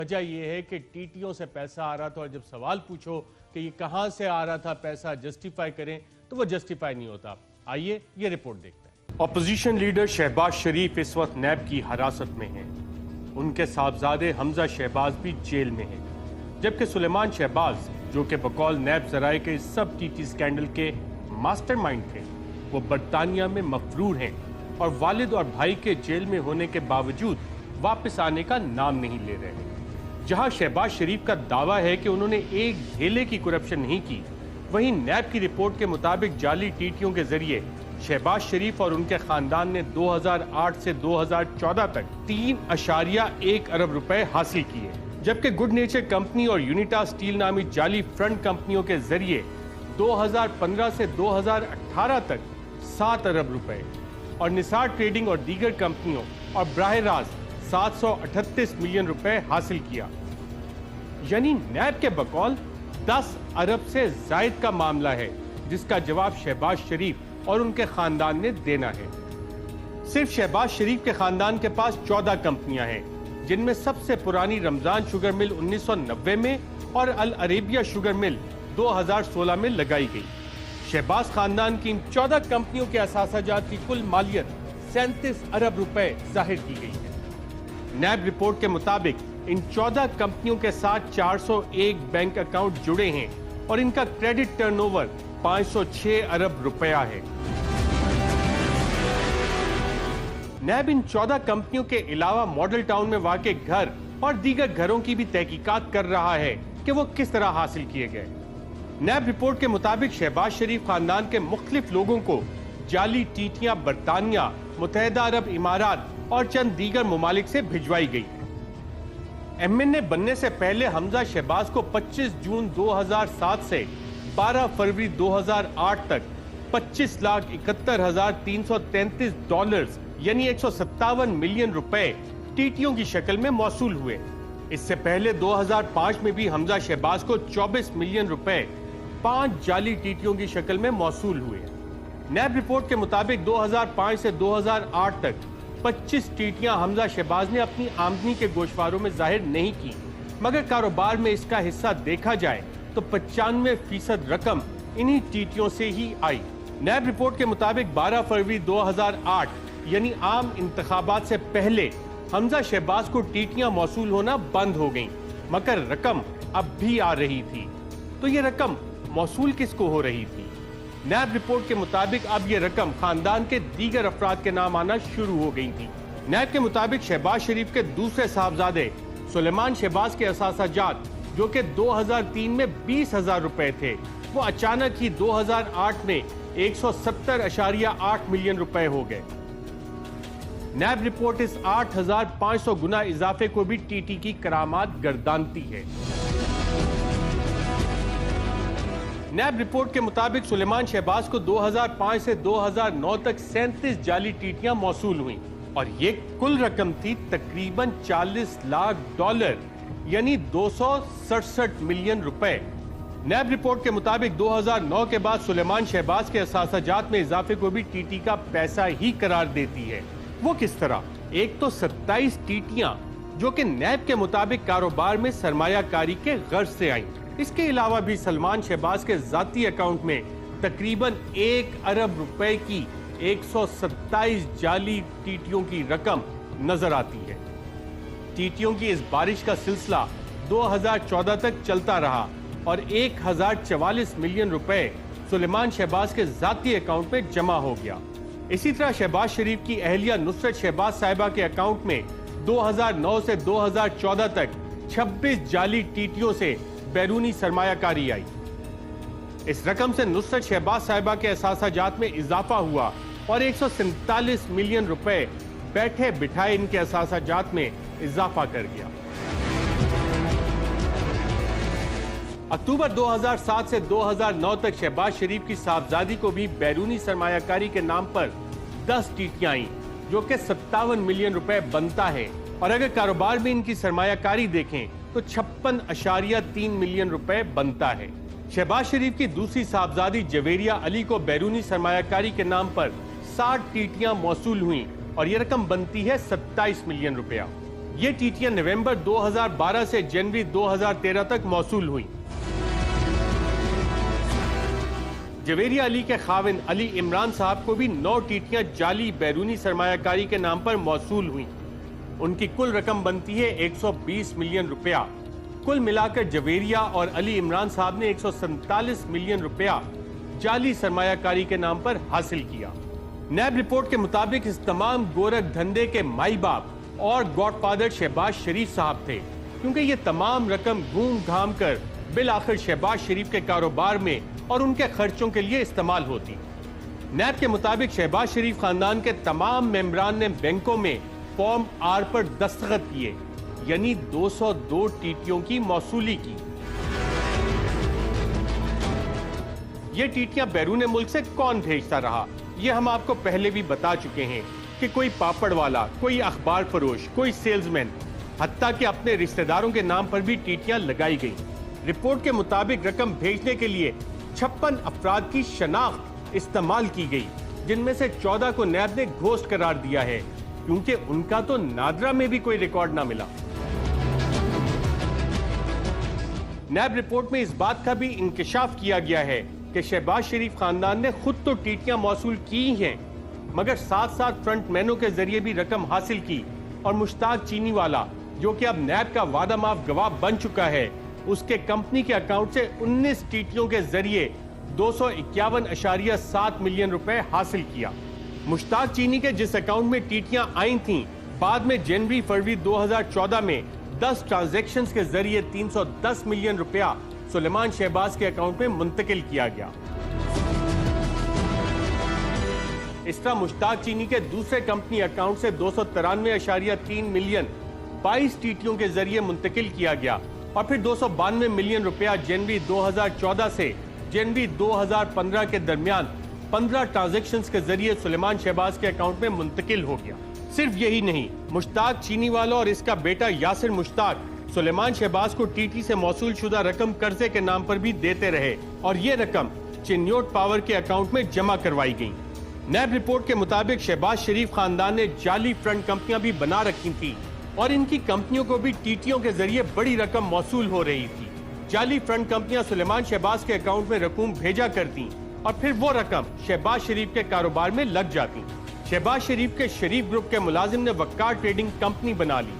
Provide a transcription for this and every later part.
وجہ یہ ہے کہ ٹیٹیوں سے پیسہ آ رہا تھا اور جب سوال پوچھو کہ یہ کہاں سے آ رہا تھا پیسہ جسٹیفائی کریں تو وہ جسٹیفائی نہیں ہوتا۔ آئیے یہ رپورٹ دیکھتے ہیں۔ اپوزیشن لیڈر شہباز شریف اس وقت نیب کی حراست میں ہیں۔ ان کے صاحبزادے حمزہ شہباز بھی جیل میں ہیں، جبکہ سلیمان شہباز جو کہ بقول نیب ذرائع کے سب ٹی ٹی سکینڈل کے ماسٹر مائنڈ تھے، وہ برطانیہ میں مفرور ہیں اور والد اور بھائی کے جیل میں ہونے کے باوجود واپس آنے کا نام نہیں لے رہے۔ جہاں شہباز شریف کا دعویٰ ہے کہ انہوں نے ایک ڈھیلے کی کرپشن نہیں کی، وہیں نیب کی رپورٹ کے مطابق جعلی ٹیٹیوں کے ذریعے شہباز شریف اور ان کے خاندان نے 2008 سے 2014 تک 3.1 ارب روپے حاصل کیے، جبکہ گڈ نیچر کمپنی اور یونیٹا سٹیل نامی جعلی فرنٹ کمپنیوں کے ذریعے 2015 سے 2018 تک 7 ارب روپے اور نثار ٹریڈنگ اور دیگر کمپنیوں اور براہ راست 738 ملین روپے حاصل کیا۔ یعنی نیب کے بقول 10 ارب سے زائد کا معاملہ ہے، جس کا جواب شہباز شریف اور ان کے خاندان نے دینا ہے۔ صرف شہباز شریف کے خاندان کے پاس 14 کمپنیاں ہیں، جن میں سب سے پرانی رمضان شوگر مل 1990 میں اور العریبیہ شوگر مل 2016 میں لگائی گئی۔ شہباز خاندان کی ان 14 کمپنیوں کے اثاثہ جات کی کل مالیت 37 ارب روپے ظاہر کی گئی ہے۔ نیب رپورٹ کے مطابق ان 14 کمپنیوں کے ساتھ 401 بینک اکاؤنٹ جڑے ہیں اور ان کا کریڈٹ ٹرن اوور 506 ارب روپیہ ہے۔ نیب ان 14 کمپنیوں کے علاوہ ماڈل ٹاؤن میں واقع گھر اور دیگر گھروں کی بھی تحقیقات کر رہا ہے کہ وہ کس طرح حاصل کیے گئے۔ نیب رپورٹ کے مطابق شہباز شریف خاندان کے مختلف لوگوں کو جعلی ٹیٹیاں برطانیہ، متحدہ عرب امارات اور چند دیگر ممالک سے بھجوائی گئی۔ ایم این اے بننے سے پہلے حمزہ شہباز کو 25 جون 2007 سے 12 فروری 2008 تک 25,71,333 ڈالرز یعنی 157 ملین روپے ٹیٹیوں کی شکل میں موصول ہوئے۔ اس سے پہلے 2005 میں بھی حمزہ شہباز کو 24 ملین روپے 5 جعلی ٹیٹیوں کی شکل میں موصول ہوئے۔ نیب رپورٹ کے مطابق 2005 سے 2008 تک 25 ٹیٹیاں حمزہ شہباز نے اپنی آمدنی کے گوشواروں میں ظاہر نہیں کی، مگر کاروبار میں اس کا حصہ دیکھا جائے تو 95% رقم انہی ٹیٹیوں سے ہی آئی۔ نیب رپورٹ کے مطابق 12 فروری 2008 یعنی عام انتخابات سے پہلے حمزہ شہباز کو ٹیٹیاں موصول ہونا بند ہو گئیں، مگر رقم اب بھی آ رہی تھی۔ تو یہ رقم موصول کس کو ہو رہی تھی؟ نیب رپورٹ کے مطابق اب یہ رقم خاندان کے دیگر افراد کے نام آنا شروع ہو گئی تھی۔ نیب کے مطابق شہباز شریف کے دوسرے صاحبزادے سلیمان شہباز کے اثاثہ جات جو کہ 2003 میں 20,000 روپے تھے، وہ اچانک ہی 2008 میں 170.8 ملین روپے ہو گئے۔ نیب رپورٹ اس 8,500 گنا اضافے کو بھی ٹی ٹی کی کرامات گردانتی ہے۔ نیب رپورٹ کے مطابق سلیمان شہباز کو 2005 سے 2009 تک 37 جعلی ٹیٹیاں موصول ہوئیں اور یہ کل رقم تھی تقریباً 40 لاکھ ڈالر یعنی 267 ملین روپے۔ نیب رپورٹ کے مطابق 2009 کے بعد سلیمان شہباز کے اثاثہ جات میں اضافے کو بھی ٹی ٹی کا پیسہ ہی قرار دیتی ہے۔ وہ کس طرح؟ ایک تو 27 ٹیٹیاں جو کہ نیب کے مطابق کاروبار میں سرمایہ کاری کے غرض سے آئیں۔ اس کے علاوہ بھی سلمان شہباز کے ذاتی اکاؤنٹ میں تقریباً 1 ارب روپے کی 127 جعلی ٹیٹیوں کی رقم نظر آتی ہے۔ ٹیٹیوں کی اس بارش کا سلسلہ 2014 تک چلتا رہا اور 1,044 ملین روپے سلیمان شہباز کے ذاتی اکاؤنٹ میں جمع ہو گیا۔ اسی طرح شہباز شریف کی اہلیہ نصرت شہباز صاحبہ کے اکاؤنٹ میں 2009 سے 2014 تک 26 جعلی ٹیٹیوں سے بیرونی سرمایہ کاری آئی۔ اس رقم سے نصرت شہباز صاحبہ کے اثاثہ جات میں اضافہ ہوا اور 147 ملین روپے بیٹھے بٹھائے ان کے اثاثہ جات میں اضافہ کر گیا۔ اکتوبر 2007 سے 2009 تک شہباز شریف کی صاحبزادی کو بھی بیرونی سرمایہ کاری کے نام پر 10 ٹیٹیاں آئیں جو کہ 57 ملین روپے بنتا ہے، اور اگر کاروبار میں ان کی سرمایہ کاری دیکھیں تو 56.3 ملین روپے بنتا ہے۔ شہباز شریف کی دوسری صاحبزادی جویریہ علی کو بیرونی سرمایہ کاری کے نام پر 60 ٹیٹیاں موصول ہوئیں اور یہ رقم بنتی ہے 27 ملین روپیہ۔ یہ ٹیٹیاں نومبر 2012 سے جنوری 2013 تک موصول ہوئیں۔ جویریہ علی کے خاوند علی عمران صاحب کو بھی 9 ٹیٹیاں جعلی بیرونی سرمایہ کاری کے نام پر موصول ہوئیں۔ ان کی کل رقم بنتی ہے 120 ملین روپیہ۔ کل ملا کر جویریہ اور علی عمران صاحب نے 147 ملین روپیہ جعلی سرمایہ کاری کے نام پر حاصل کیا۔ نیب رپورٹ کے مطابق اس تمام گورکھ دھندے کے مائی باپ اور گاڈ فادر شہباز شریف صاحب تھے، کیونکہ یہ تمام رقم گھوم گھام کر بالآخر شہباز شریف کے کاروبار میں اور ان کے خرچوں کے لیے استعمال ہوتی۔ نیب کے مطابق شہباز شریف خاندان کے تمام ممبران نے بینکوں میں فارم آر پر دستخط کیے، یعنی 202 ٹیٹیوں کی موصولی کی۔ یہ ٹیٹیاں بیرون ملک سے کون بھیجتا رہا؟ یہ ہم آپ کو پہلے بھی بتا چکے ہیں کہ کوئی پاپڑ والا، کوئی اخبار فروش، کوئی سیلز مین، حتیٰ کہ اپنے رشتہ داروں کے نام پر بھی ٹیٹیاں لگائی گئیں۔ رپورٹ کے مطابق رقم بھیجنے کے لیے 56 افراد کی شناخت استعمال کی گئی، جن میں سے 14 کو نیب نے گھوسٹ قرار دیا ہے، کیونکہ ان کا تو نادرا میں بھی کوئی ریکارڈ نہ ملا۔ نیب رپورٹ میں اس بات کا بھی انکشاف کیا گیا ہے کہ شہباز شریف خاندان نے خود تو ٹیٹیاں موصول کی ہیں، مگر ساتھ ساتھ فرنٹ مینوں کے ذریعے بھی رقم حاصل کی، اور مشتاق چینی والا، جو کہ اب نیب کا وعدہ معاف گواہ بن چکا ہے، اس کے کمپنی کے اکاؤنٹ سے 19 ٹیٹیوں کے ذریعے 251.7 ملین روپے حاصل کیا۔ مشتاق چینی کے جس اکاؤنٹ میں ٹیٹیاں آئیں تھیں، بعد میں جنوری فروری 2014 میں 10 ٹرانزیکشنز کے ذریعے 310 ملین روپیہ سلیمان شہباز کے اکاؤنٹ میں منتقل کیا گیا۔ اس طرح مشتاق چینی کے دوسرے کمپنی اکاؤنٹ سے 293.3 ملین 22 ٹیٹیوں کے ذریعے منتقل کیا گیا، اور پھر 292 ملین روپیہ جنوری 2014 سے جنوری 2015 کے درمیان 15 ٹرانزیکشنز کے ذریعے سلیمان شہباز کے اکاؤنٹ میں منتقل ہو گیا۔ صرف یہی نہیں، مشتاق چینی والا اور اس کا بیٹا یاسر مشتاق سلیمان شہباز کو ٹی ٹی سے موصول شدہ رقم قرضے کے نام پر بھی دیتے رہے، اور یہ رقم چنیوٹ پاور کے اکاؤنٹ میں جمع کروائی گئی۔ نیب رپورٹ کے مطابق شہباز شریف خاندان نے جعلی فرنٹ کمپنیاں بھی بنا رکھی تھی، اور ان کی کمپنیوں کو بھی ٹیٹیوں کے ذریعے بڑی رقم موصول ہو رہی تھی۔ جعلی فرنٹ کمپنیاں سلیمان شہباز کے اکاؤنٹ میں رقوم بھیجا کرتی، اور پھر وہ رقم شہباز شریف کے کاروبار میں لگ جاتی۔ شہباز شریف کے شریف گروپ کے ملازم نے وقار ٹریڈنگ کمپنی بنا لی۔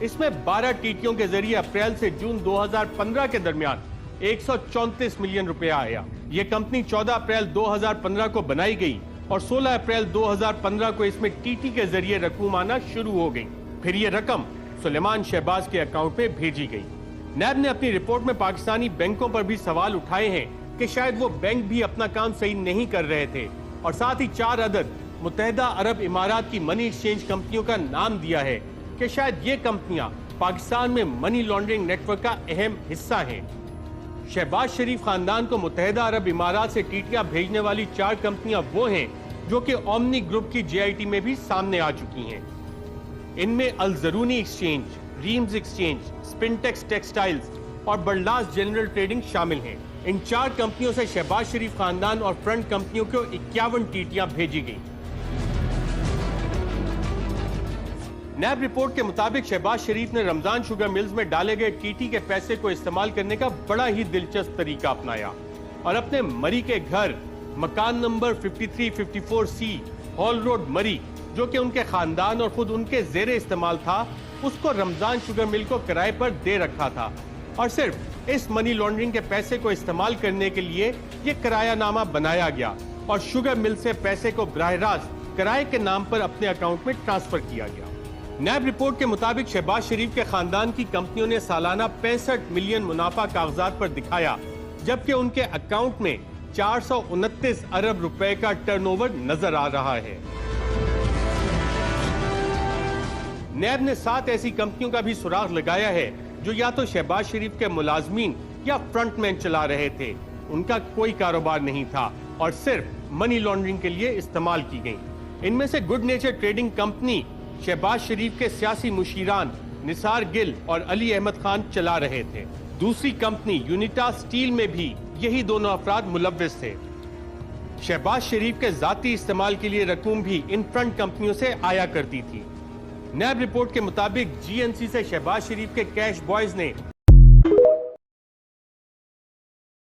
اس میں 12 ٹیٹیوں کے ذریعے اپریل سے جون 2015 کے درمیان 134 ملین روپے آیا۔ یہ کمپنی 14 اپریل 2015 کو بنائی گئی، اور 16 اپریل 2015 کو اس میں ٹی ٹی کے ذریعے رقوم آنا شروع ہو گئی۔ پھر یہ رقم سلیمان شہباز کے اکاؤنٹ میں بھیجی گئی۔ نیب نے اپنی رپورٹ میں پاکستانی بینکوں پر بھی سوال اٹھائے ہیں کہ شاید وہ بینک بھی اپنا کام صحیح نہیں کر رہے تھے، اور ساتھ ہی 4 عدد متحدہ عرب امارات کی منی ایکسچینج کمپنیوں کا نام دیا ہے کہ شاید یہ کمپنیاں پاکستان میں منی لانڈرنگ نیٹ ورک کا اہم حصہ ہیں۔ شہباز شریف خاندان کو متحدہ عرب امارات سے ٹیٹیاں بھیجنے والی 4 کمپنیاں وہ ہیں جو کہ اومنی گروپ کی جے آئی ٹی میں بھی سامنے آ چکی ہیں۔ ان میں الزرونی ایکسچینج، ریمز ایکسچینج، سپنٹیکس ٹیکسٹائلز اور برلاس جنرل ٹریڈنگ شامل ہیں۔ ان 4 کمپنیوں سے شہباز شریف خاندان اور فرنٹ کمپنیوں کو 51 ٹیٹیاں بھیجی گئیں۔ نیب رپورٹ کے مطابق شہباز شریف نے رمضان شوگر ملز میں ڈالے گئے ٹی ٹی کے پیسے کو استعمال کرنے کا بڑا ہی دلچسپ طریقہ اپنایا، اور اپنے مری کے گھر مکان نمبر 5354 سی ہال روڈ مری، جو کہ ان کے خاندان اور خود ان کے زیر استعمال تھا، اس کو رمضان شوگر مل کو کرائے پر دے رکھا تھا، اور صرف اس منی لانڈرنگ کے پیسے کو استعمال کرنے کے لیے یہ کرایہ نامہ بنایا گیا، اور شوگر مل سے پیسے کو براہ راست کرائے کے نام پر اپنے اکاؤنٹ میں ٹرانسفر کیا گیا۔ نیب رپورٹ کے مطابق شہباز شریف کے خاندان کی کمپنیوں نے سالانہ 65 ملین منافع کاغذات پر دکھایا، جبکہ ان کے اکاؤنٹ میں 429 ارب روپے کا ٹرن اوور نظر آ رہا ہے۔ نیب نے 7 ایسی کمپنیوں کا بھی سراغ لگایا ہے جو یا تو شہباز شریف کے ملازمین یا فرنٹ مین چلا رہے تھے، ان کا کوئی کاروبار نہیں تھا اور صرف منی لانڈرنگ کے لیے استعمال کی گئیں۔ ان میں سے good nature trading company Shahbaz Sharif کے سیاسی مشیران نثار گل اور علی احمد خان چلا رہے تھے۔ دوسری کمپنی یونیٹا سٹیل میں بھی یہی دونوں افراد ملوث تھے۔ شہباز شریف کے ذاتی استعمال کے لیے رقوم بھی ان فرنٹ کمپنیوں سے آیا کرتی تھی۔ نیب رپورٹ کے مطابق جی این سی سے شہباز شریف کے کیش بوائز نے